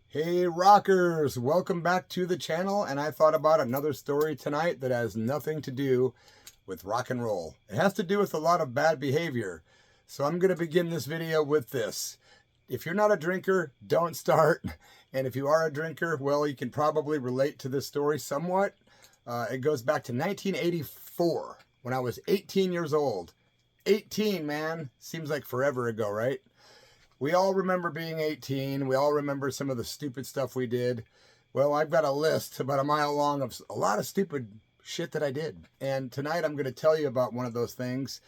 Hey rockers, welcome back to the channel, and I thought about another story tonight that has nothing to do with rock and roll. It has to do with a lot of bad behavior. So I'm going to begin this video with this. If you're not a drinker, don't start. And if you are a drinker, well, you can probably relate to this story somewhat. It goes back to 1984 when I was 18 years old. 18, man. Seems like forever ago, right? We all remember being 18. We all remember some of the stupid stuff we did. Well, I've got a list about a mile long of a lot of stupid shit that I did. And tonight I'm going to tell you about one of those things.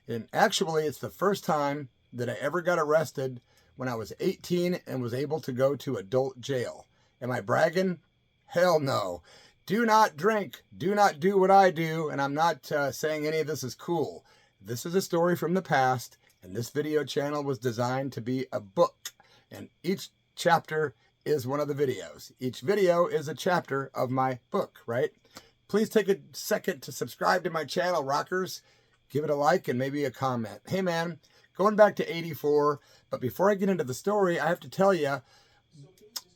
And actually, it's the first time that I ever got arrested when I was 18 and was able to go to adult jail. Am I bragging? Hell no. Do not drink. Do not do what I do. And I'm not saying any of this is cool. This is a story from the past. And this video channel was designed to be a book. And each chapter is one of the videos. Each video is a chapter of my book, right? Please take a second to subscribe to my channel, rockers. Give it a like and maybe a comment. Hey man, going back to 84. But before I get into the story, I have to tell you,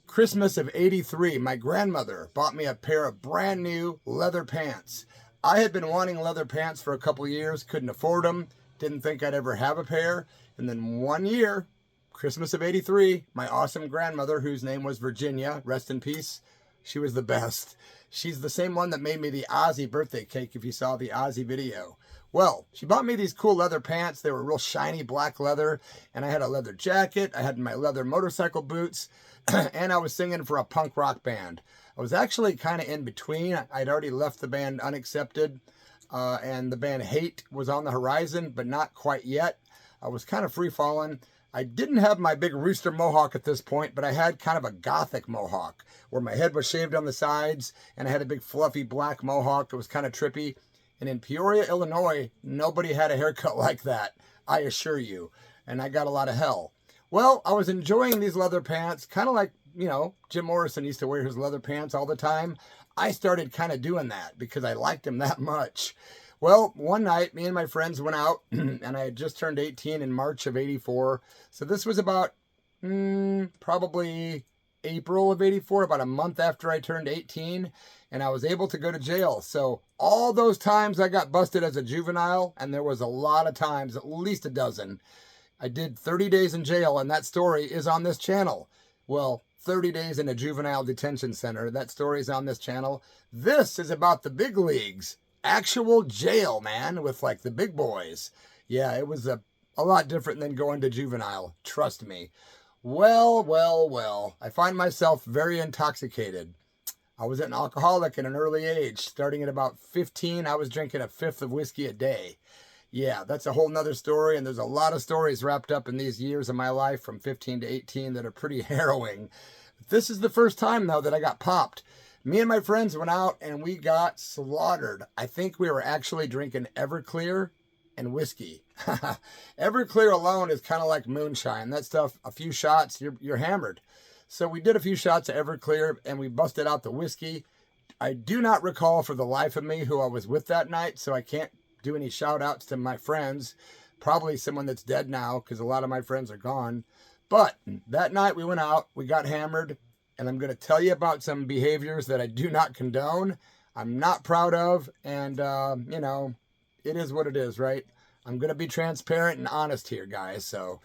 Christmas of 83, my grandmother bought me a pair of brand new leather pants. I had been wanting leather pants for a couple years, couldn't afford them. Didn't think I'd ever have a pair. And then one year, Christmas of 83, my awesome grandmother, whose name was Virginia, rest in peace, she was the best. She's the same one that made me the Ozzy birthday cake, if you saw the Ozzy video. Well, she bought me these cool leather pants. They were real shiny black leather. And I had a leather jacket. I had my leather motorcycle boots. And I was singing for a punk rock band. I was actually kind of in between. I'd already left the band Unaccepted. And the band Hate was on the horizon, but not quite yet. I was kind of free-falling. I didn't have my big rooster mohawk at this point, but I had kind of a gothic mohawk where my head was shaved on the sides, and I had a big fluffy black mohawk. It was kind of trippy. And in Peoria, Illinois, nobody had a haircut like that, I assure you. And I got a lot of hell. Well, I was enjoying these leather pants, kind of like, you know, Jim Morrison used to wear his leather pants all the time. I started kind of doing that because I liked him that much. Well, one night, me and my friends went out, and I had just turned 18 in March of 84. So this was about probably April of 84, about a month after I turned 18, and I was able to go to jail. So all those times I got busted as a juvenile, and there was a lot of times, at least a dozen. I did 30 days in jail, and that story is on this channel. Well, 30 days in a juvenile detention center. That story is on this channel. This is about the big leagues. Actual jail, man, with like the big boys. Yeah, it was a lot different than going to juvenile. Trust me. Well. I find myself very intoxicated. I was an alcoholic at an early age. Starting at about 15, I was drinking a fifth of whiskey a day. Yeah, that's a whole nother story, and there's a lot of stories wrapped up in these years of my life from 15 to 18 that are pretty harrowing. This is the first time, though, that I got popped. Me and my friends went out, and we got slaughtered. I think we were actually drinking Everclear and whiskey. Everclear alone is kind of like moonshine. That stuff, a few shots, you're hammered. So we did a few shots of Everclear, and we busted out the whiskey. I do not recall for the life of me who I was with that night, so I can't do any shout outs to my friends. Probably someone that's dead now because a lot of my friends are gone. But that night we went out, we got hammered, and I'm going to tell you about some behaviors that I do not condone, I'm not proud of, and, you know, it is what it is, right? I'm going to be transparent and honest here, guys, so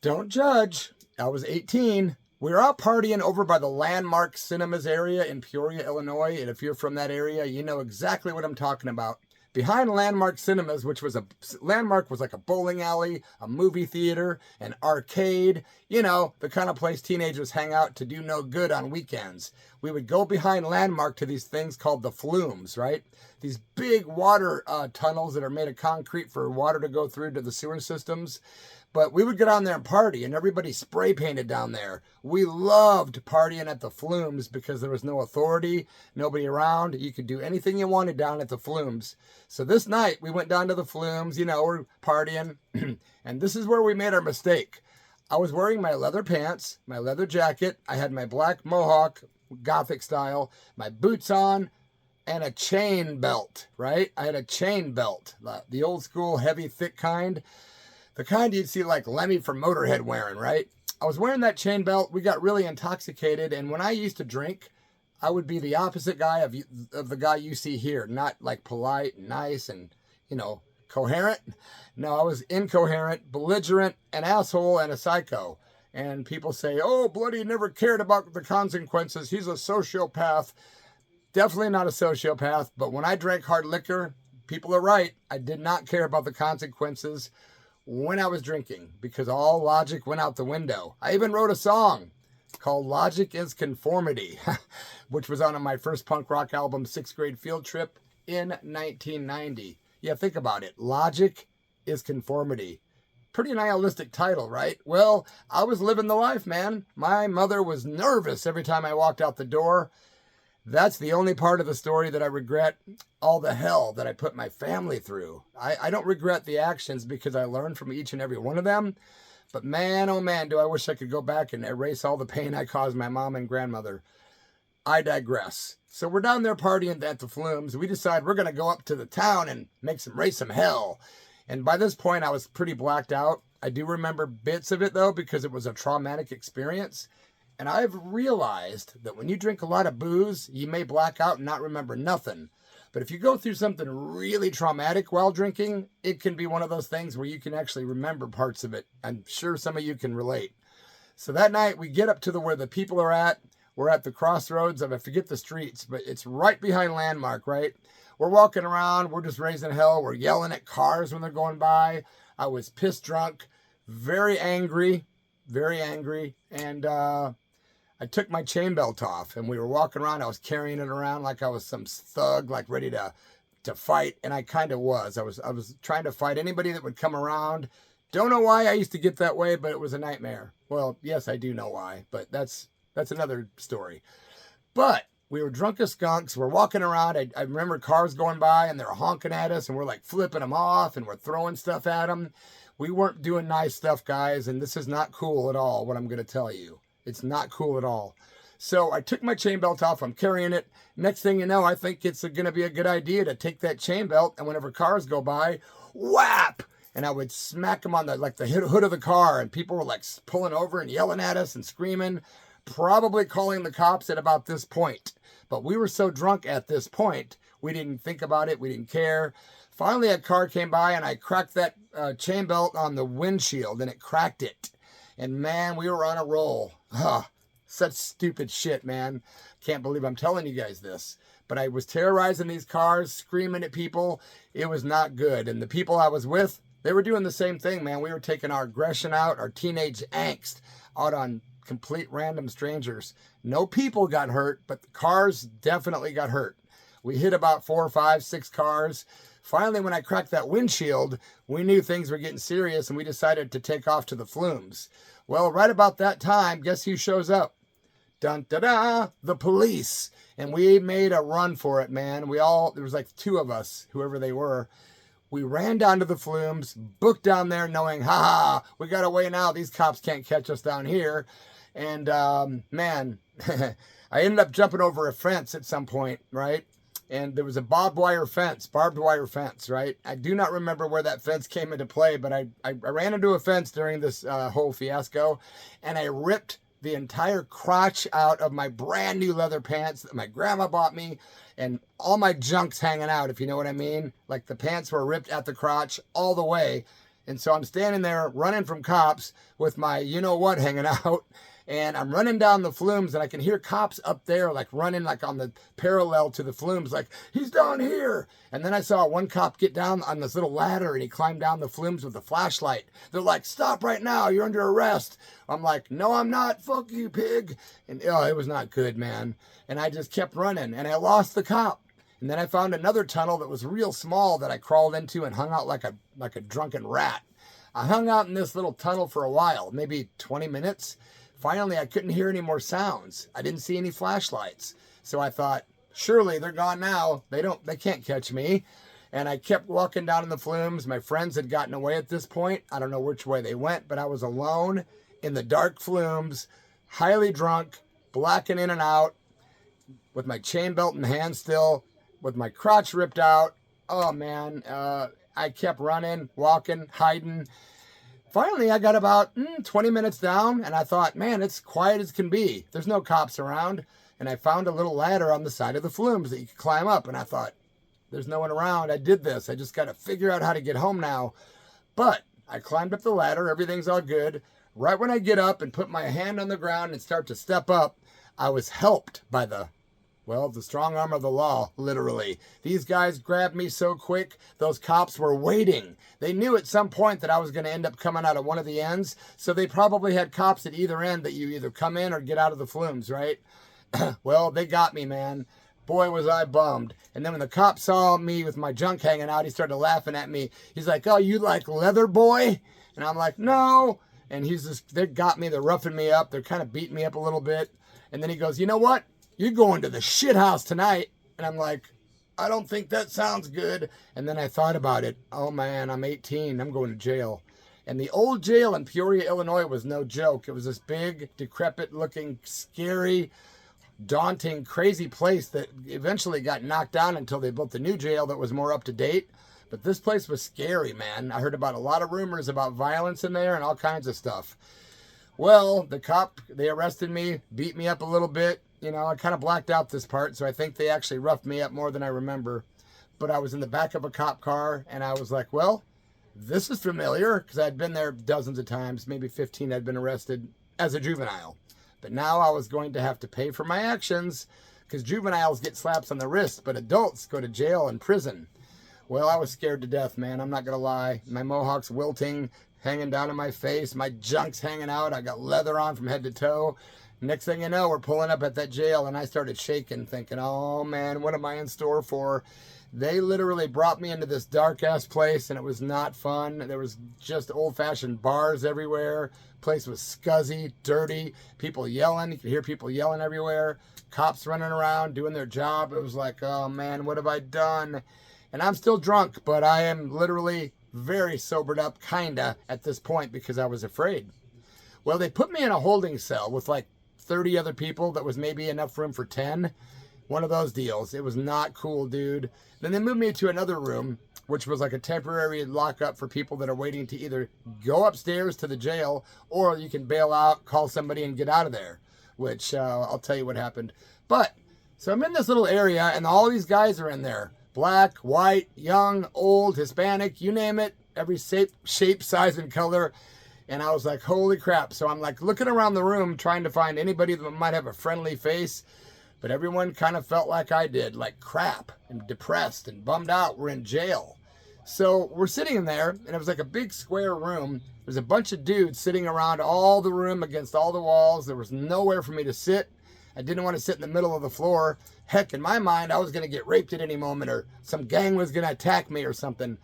don't judge. I was 18. We were out partying over by the Landmark Cinemas area in Peoria, Illinois, and if you're from that area, you know exactly what I'm talking about. Behind Landmark Cinemas, which was Landmark was like a bowling alley, a movie theater, an arcade, you know, the kind of place teenagers hang out to do no good on weekends. We would go behind Landmark to these things called the Flumes, right? These big water tunnels that are made of concrete for water to go through to the sewer systems. But we would get on there and party, and everybody spray painted down there. We loved partying at the Flumes because there was no authority, nobody around. You could do anything you wanted down at the Flumes. So this night, we went down to the Flumes, you know, we're partying. And this is where we made our mistake. I was wearing my leather pants, my leather jacket. I had my black mohawk, gothic style, my boots on, and a chain belt, right? I had a chain belt, the old school, heavy, thick kind. The kind you'd see like Lemmy from Motorhead wearing, right? I was wearing that chain belt. We got really intoxicated. And when I used to drink, I would be the opposite guy of the guy you see here. Not like polite, nice, and, you know, coherent. No, I was incoherent, belligerent, an asshole, and a psycho. And people say, oh, Bloody never cared about the consequences. He's a sociopath. Definitely not a sociopath. But when I drank hard liquor, people are right. I did not care about the consequences when I was drinking because all logic went out the window. I even wrote a song called Logic is Conformity, which was on my first punk rock album, 6th Grade Field Trip in 1990. Yeah, think about it. Logic is Conformity. Pretty nihilistic title, right? Well, I was living the life, man. My mother was nervous every time I walked out the door. That's the only part of the story that I regret, all the hell that I put my family through. I don't regret the actions because I learned from each and every one of them. But man, oh man, do I wish I could go back and erase all the pain I caused my mom and grandmother. I digress. So we're down there partying at the Flumes. We decide we're going to go up to the town and raise some hell. And by this point, I was pretty blacked out. I do remember bits of it, though, because it was a traumatic experience. And I've realized that when you drink a lot of booze, you may black out and not remember nothing. But if you go through something really traumatic while drinking, it can be one of those things where you can actually remember parts of it. I'm sure some of you can relate. So that night, we get up to where the people are at. We're at the crossroads of, I forget the streets, but it's right behind Landmark, right? We're walking around. We're just raising hell. We're yelling at cars when they're going by. I was pissed drunk, very angry. And I took my chain belt off and we were walking around. I was carrying it around like I was some thug, like ready to fight. And I kind of was. I was trying to fight anybody that would come around. Don't know why I used to get that way, but it was a nightmare. Well, yes, I do know why, but that's another story. But we were drunk as skunks. We're walking around. I remember cars going by and they're honking at us and we're like flipping them off and we're throwing stuff at them. We weren't doing nice stuff, guys. And this is not cool at all, what I'm going to tell you. It's not cool at all. So I took my chain belt off. I'm carrying it. Next thing you know, I think it's going to be a good idea to take that chain belt and whenever cars go by, whap! And I would smack them on the hood of the car and people were like pulling over and yelling at us and screaming, probably calling the cops at about this point. But we were so drunk at this point, we didn't think about it. We didn't care. Finally, a car came by and I cracked that chain belt on the windshield and it cracked it. And man, we were on a roll. Such stupid shit, man. Can't believe I'm telling you guys this. But I was terrorizing these cars, screaming at people. It was not good. And the people I was with, they were doing the same thing, man. We were taking our aggression out, our teenage angst out on complete random strangers. No people got hurt, but the cars definitely got hurt. We hit about 4, 5, 6 cars. Finally, when I cracked that windshield, we knew things were getting serious and we decided to take off to the Flumes. Well, right about that time, guess who shows up? Dun da da, the police. And we made a run for it, man. There was like 2 of us, whoever they were. We ran down to the Flumes, booked down there knowing, we got away now. These cops can't catch us down here. And man, I ended up jumping over a fence at some point, right? And there was a barbed wire fence, right? I do not remember where that fence came into play, but I ran into a fence during this whole fiasco, and I ripped the entire crotch out of my brand new leather pants that my grandma bought me, and all my junk's hanging out, if you know what I mean. Like the pants were ripped at the crotch all the way. And so I'm standing there running from cops with my you-know-what hanging out. And I'm running down the Flumes and I can hear cops up there like running like on the parallel to the Flumes, like, he's down here. And then I saw one cop get down on this little ladder and he climbed down the Flumes with a flashlight. They're like, stop right now, you're under arrest. I'm like, no, I'm not, fuck you, pig. And it was not good, man. And I just kept running and I lost the cop. And then I found another tunnel that was real small that I crawled into and hung out like a drunken rat. I hung out in this little tunnel for a while, maybe 20 minutes. Finally, I couldn't hear any more sounds. I didn't see any flashlights. So I thought, surely they're gone now. They can't catch me. And I kept walking down in the Flumes. My friends had gotten away at this point. I don't know which way they went, but I was alone in the dark Flumes, highly drunk, blacking in and out, with my chain belt in hand still, with my crotch ripped out. Oh man, I kept running, walking, hiding. Finally, I got about 20 minutes down, and I thought, man, it's quiet as can be. There's no cops around. And I found a little ladder on the side of the Flumes that you could climb up. And I thought, there's no one around. I did this. I just got to figure out how to get home now. But I climbed up the ladder. Everything's all good. Right when I get up and put my hand on the ground and start to step up, I was helped by the strong arm of the law, literally. These guys grabbed me so quick, those cops were waiting. They knew at some point that I was going to end up coming out of one of the ends, so they probably had cops at either end that you either come in or get out of the Flumes, right? Well, they got me, man. Boy, was I bummed. And then when the cop saw me with my junk hanging out, he started laughing at me. He's like, oh, you like leather, boy? And I'm like, no. And they got me, they're roughing me up, they're kind of beating me up a little bit. And then he goes, you know what? You're going to the shit house tonight. And I'm like, I don't think that sounds good. And then I thought about it. Oh man, I'm 18. I'm going to jail. And the old jail in Peoria, Illinois was no joke. It was this big, decrepit looking, scary, daunting, crazy place that eventually got knocked down until they built the new jail that was more up to date. But this place was scary, man. I heard about a lot of rumors about violence in there and all kinds of stuff. Well, they arrested me, beat me up a little bit. You know, I kind of blacked out this part, so I think they actually roughed me up more than I remember. But I was in the back of a cop car, and I was like, well, this is familiar, because I'd been there dozens of times, maybe 15 I'd been arrested as a juvenile. But now I was going to have to pay for my actions, because juveniles get slaps on the wrist, but adults go to jail and prison. Well, I was scared to death, man, I'm not going to lie. My mohawk's wilting, hanging down in my face, my junk's hanging out, I got leather on from head to toe. Next thing you know, we're pulling up at that jail, and I started shaking, thinking, oh man, what am I in store for? They literally brought me into this dark-ass place, and it was not fun. There was just old-fashioned bars everywhere. Place was scuzzy, dirty, people yelling. You could hear people yelling everywhere. Cops running around, doing their job. It was like, oh man, what have I done? And I'm still drunk, but I am literally very sobered up, kinda, at this point, because I was afraid. Well, they put me in a holding cell with like 30 other people that was maybe enough room for 10. One of those deals. It was not cool, dude. Then they moved me to another room, which was like a temporary lockup for people that are waiting to either go upstairs to the jail or you can bail out, call somebody and get out of there, which I'll tell you what happened. But, so I'm in this little area and all these guys are in there. Black, white, young, old, Hispanic, you name it. Every shape, size, and color. And I was like, holy crap. So I'm like looking around the room trying to find anybody that might have a friendly face. But everyone kind of felt like I did, like crap and depressed and bummed out. We're in jail. So we're sitting in there and it was like a big square room. There's a bunch of dudes sitting around all the room against all the walls. There was nowhere for me to sit. I didn't want to sit in the middle of the floor. Heck, in my mind, I was going to get raped at any moment or some gang was going to attack me or something.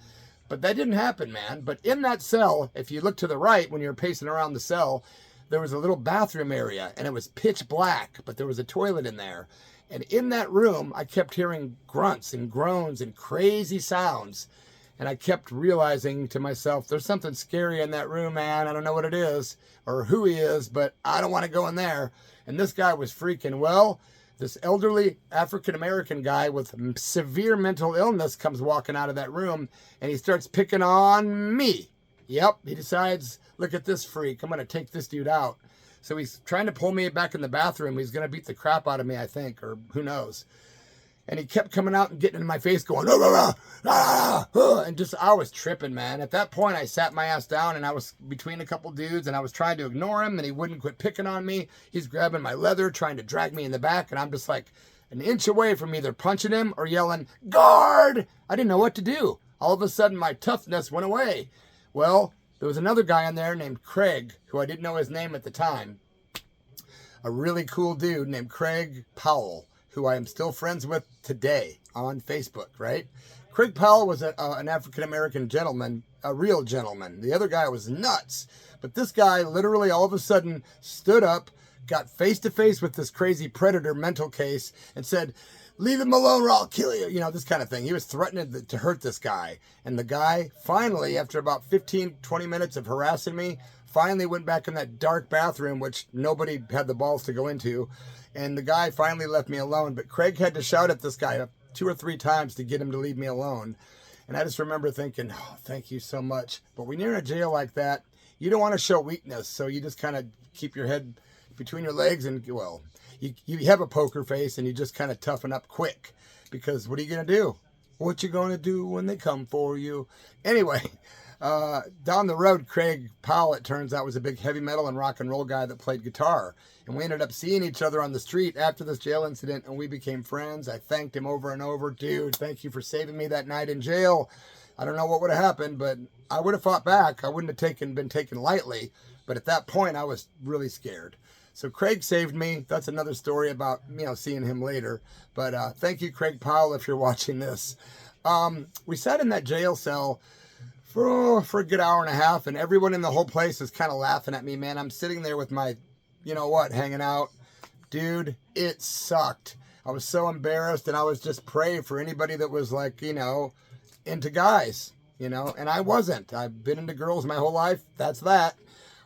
But that didn't happen, man. But in that cell, if you look to the right when you're pacing around the cell, there was a little bathroom area and it was pitch black, but there was a toilet in there. And in that room, I kept hearing grunts and groans and crazy sounds. And I kept realizing to myself, there's something scary in that room, man. I don't know what it is or who he is, but I don't want to go in there. And this guy was freaking well. This elderly African-American guy with severe mental illness comes walking out of that room and he starts picking on me. Yep, he decides, look at this freak. I'm going to take this dude out. So he's trying to pull me back in the bathroom. He's going to beat the crap out of me, I think, or who knows. And he kept coming out and getting in my face going, "Ah, ah, ah, ah," and just, I was tripping, man. At that point, I sat my ass down and I was between a couple dudes and I was trying to ignore him and he wouldn't quit picking on me. He's grabbing my leather, trying to drag me in the back. And I'm just like an inch away from either punching him or yelling, "Guard!" I didn't know what to do. All of a sudden, my toughness went away. Well, there was another guy in there named Craig, who I didn't know his name at the time. A really cool dude named Craig Powell, who I am still friends with today on Facebook, right? Craig Powell was an African-American gentleman, a real gentleman. The other guy was nuts. But this guy literally all of a sudden stood up, got face-to-face with this crazy predator mental case and said, "Leave him alone or I'll kill you." You know, this kind of thing. He was threatening to hurt this guy. And the guy finally, after about 15, 20 minutes of harassing me, finally went back in that dark bathroom, which nobody had the balls to go into. And the guy finally left me alone. But Craig had to shout at this guy 2 or 3 times to get him to leave me alone. And I just remember thinking, oh, thank you so much. But when you're in a jail like that, you don't want to show weakness, so you just kind of keep your head between your legs and, well, you have a poker face and you just kind of toughen up quick, because what are you going to do? What you going to do when they come for you? Anyway, down the road, Craig Powell, it turns out, was a big heavy metal and rock and roll guy that played guitar. And we ended up seeing each other on the street after this jail incident, and we became friends. I thanked him over and over. Dude, thank you for saving me that night in jail. I don't know what would have happened, but I would have fought back. I wouldn't have been taken lightly. But at that point, I was really scared. So Craig saved me. That's another story about, seeing him later. But thank you, Craig Powell, if you're watching this. We sat in that jail cell for a good hour and a half, and everyone in the whole place is kind of laughing at me, man. I'm sitting there with my, hanging out. Dude, it sucked. I was so embarrassed, and I was just praying for anybody that was like, into guys, and I wasn't. I've been into girls my whole life. That's that.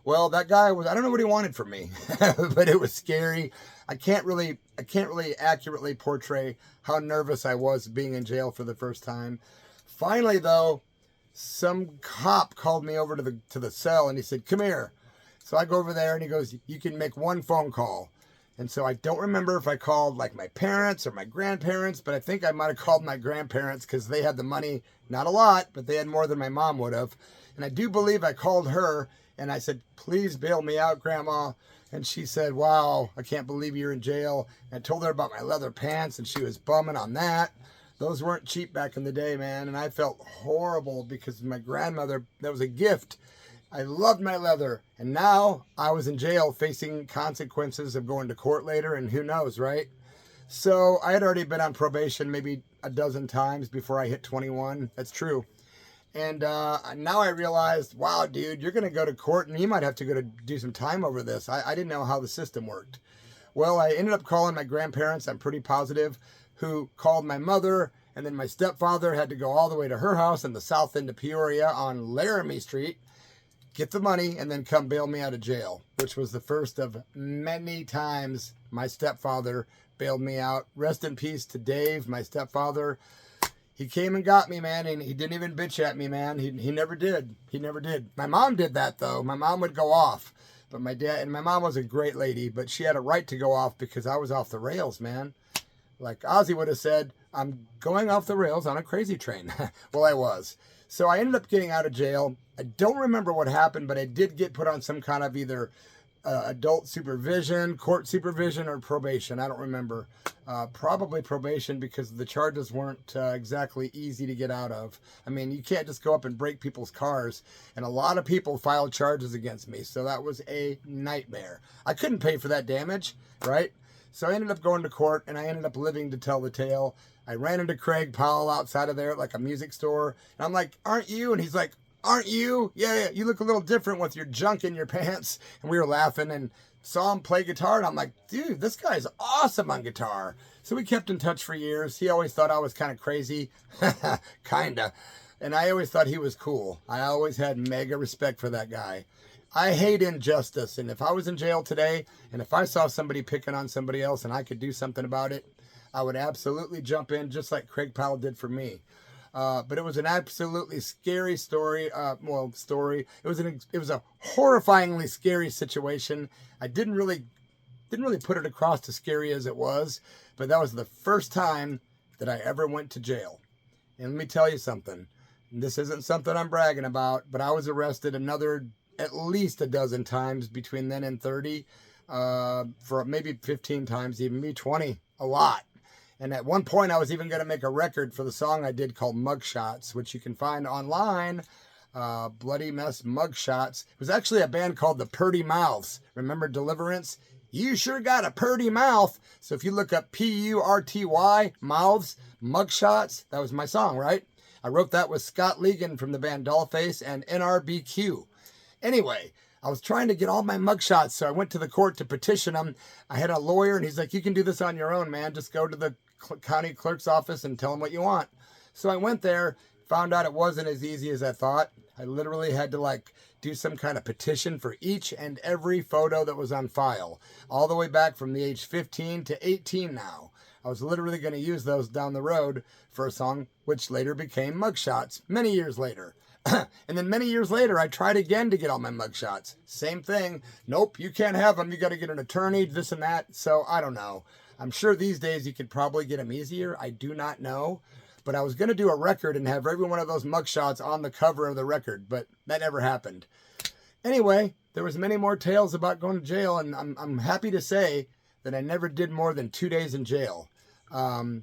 Well, that guy I don't know what he wanted from me, but it was scary. I can't really accurately portray how nervous I was being in jail for the first time. Finally, though, some cop called me over to the cell, and he said, "Come here." So I go over there, and he goes, "You can make one phone call." And so I don't remember if I called like my parents or my grandparents, but I think I might have called my grandparents because they had the money. Not a lot, but they had more than my mom would have. And I do believe I called her, and I said, "Please bail me out, Grandma." And she said, "Wow, I can't believe you're in jail." And I told her about my leather pants, and she was bumming on that. Those weren't cheap back in the day, man. And I felt horrible because my grandmother, that was a gift. I loved my leather. And now I was in jail facing consequences of going to court later, and who knows, right? So I had already been on probation maybe a dozen times before I hit 21. That's true. And now I realized, wow, dude, you're going to go to court and you might have to go to do some time over this. I didn't know how the system worked. Well, I ended up calling my grandparents, I'm pretty positive, who called my mother, and then my stepfather had to go all the way to her house in the south end of Peoria on Laramie Street, get the money, and then come bail me out of jail, which was the first of many times my stepfather bailed me out. Rest in peace to Dave, my stepfather. He came and got me, man, and he didn't even bitch at me, man. He never did. He never did. My mom did that, though. My mom would go off. But my mom was a great lady, but she had a right to go off because I was off the rails, man. Like Ozzy would have said, "I'm going off the rails on a crazy train." Well, I was. So I ended up getting out of jail. I don't remember what happened, but I did get put on some kind of either adult supervision, court supervision, or probation. I don't remember. Probably probation because the charges weren't exactly easy to get out of. I mean, you can't just go up and break people's cars. And a lot of people filed charges against me. So that was a nightmare. I couldn't pay for that damage, right? So I ended up going to court, and I ended up living to tell the tale. I ran into Craig Powell outside of there at like a music store. And I'm like, "Aren't you?" And he's like, "Aren't you? Yeah, you look a little different with your junk in your pants." And we were laughing and saw him play guitar. And I'm like, "Dude, this guy's awesome on guitar." So we kept in touch for years. He always thought I was kind of crazy. Kinda. And I always thought he was cool. I always had mega respect for that guy. I hate injustice, and if I was in jail today, and if I saw somebody picking on somebody else and I could do something about it, I would absolutely jump in, just like Craig Powell did for me. But it was an absolutely scary story. It was a horrifyingly scary situation. I didn't really put it across as scary as it was, but that was the first time that I ever went to jail. And let me tell you something. This isn't something I'm bragging about, but I was arrested at least a dozen times between then and 30, for maybe 15 times, even maybe 20, a lot. And at one point I was even going to make a record for the song I did called Mugshots, which you can find online, Bloody Mess Mugshots. It was actually a band called the Purty Mouths. Remember Deliverance? You sure got a purty mouth. So if you look up Purty Mouths, Mugshots, that was my song, right? I wrote that with Scott Legan from the band Dollface and NRBQ. Anyway, I was trying to get all my mugshots, so I went to the court to petition them. I had a lawyer, and he's like, "You can do this on your own, man. Just go to the county clerk's office and tell him what you want." So I went there, found out it wasn't as easy as I thought. I literally had to do some kind of petition for each and every photo that was on file, all the way back from the age 15 to 18 now. I was literally going to use those down the road for a song, which later became Mugshots many years later. And then many years later, I tried again to get all my mugshots. Same thing. Nope, you can't have them. You got to get an attorney, this and that. So I don't know. I'm sure these days you could probably get them easier. I do not know. But I was going to do a record and have every one of those mugshots on the cover of the record, but that never happened. Anyway, there was many more tales about going to jail, and I'm happy to say that I never did more than 2 days in jail. That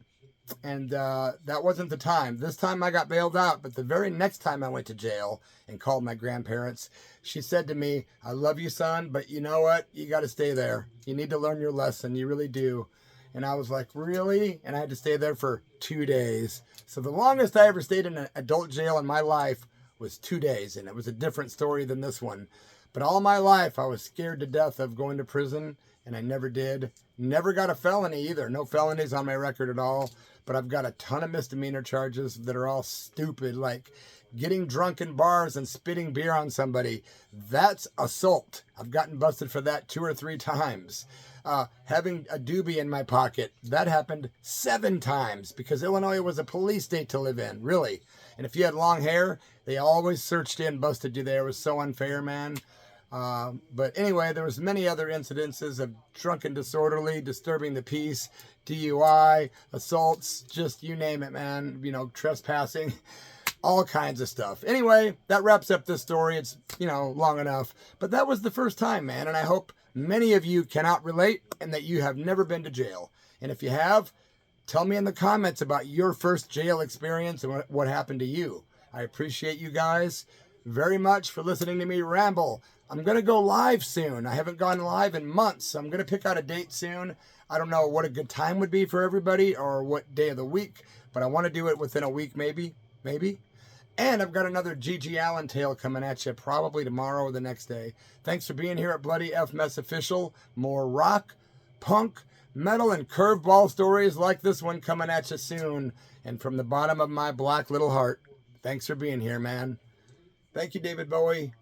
wasn't the time. This time I got bailed out, but the very next time I went to jail and called my grandparents, she said to me, I love you, son, but you know what? You got to stay there. You need to learn your lesson. You really do. And I was like, really? And I had to stay there for 2 days. So the longest I ever stayed in an adult jail in my life was 2 days, and it was a different story than this one. But all my life, I was scared to death of going to prison, and I never did. Never got a felony either. No felonies on my record at all. But I've got a ton of misdemeanor charges that are all stupid, like getting drunk in bars and spitting beer on somebody. That's assault. I've gotten busted for that 2 or 3 times. Having a doobie in my pocket, that happened 7 times because Illinois was a police state to live in, really. And if you had long hair, they always searched you and busted you there. It was so unfair, man. But anyway, there was many other incidences of drunken disorderly, disturbing the peace, DUI, assaults, just you name it, man. You know, trespassing, all kinds of stuff. Anyway, that wraps up this story. It's, long enough. But that was the first time, man. And I hope many of you cannot relate and that you have never been to jail. And if you have, tell me in the comments about your first jail experience and what happened to you. I appreciate you guys very much for listening to me ramble. I'm going to go live soon. I haven't gone live in months, so I'm going to pick out a date soon. I don't know what a good time would be for everybody or what day of the week, but I want to do it within a week, maybe. And I've got another G.G. Allen tale coming at you probably tomorrow or the next day. Thanks for being here at Bloody F Mess Official. More rock, punk, metal, and curveball stories like this one coming at you soon. And from the bottom of my black little heart, thanks for being here, man. Thank you, David Bowie.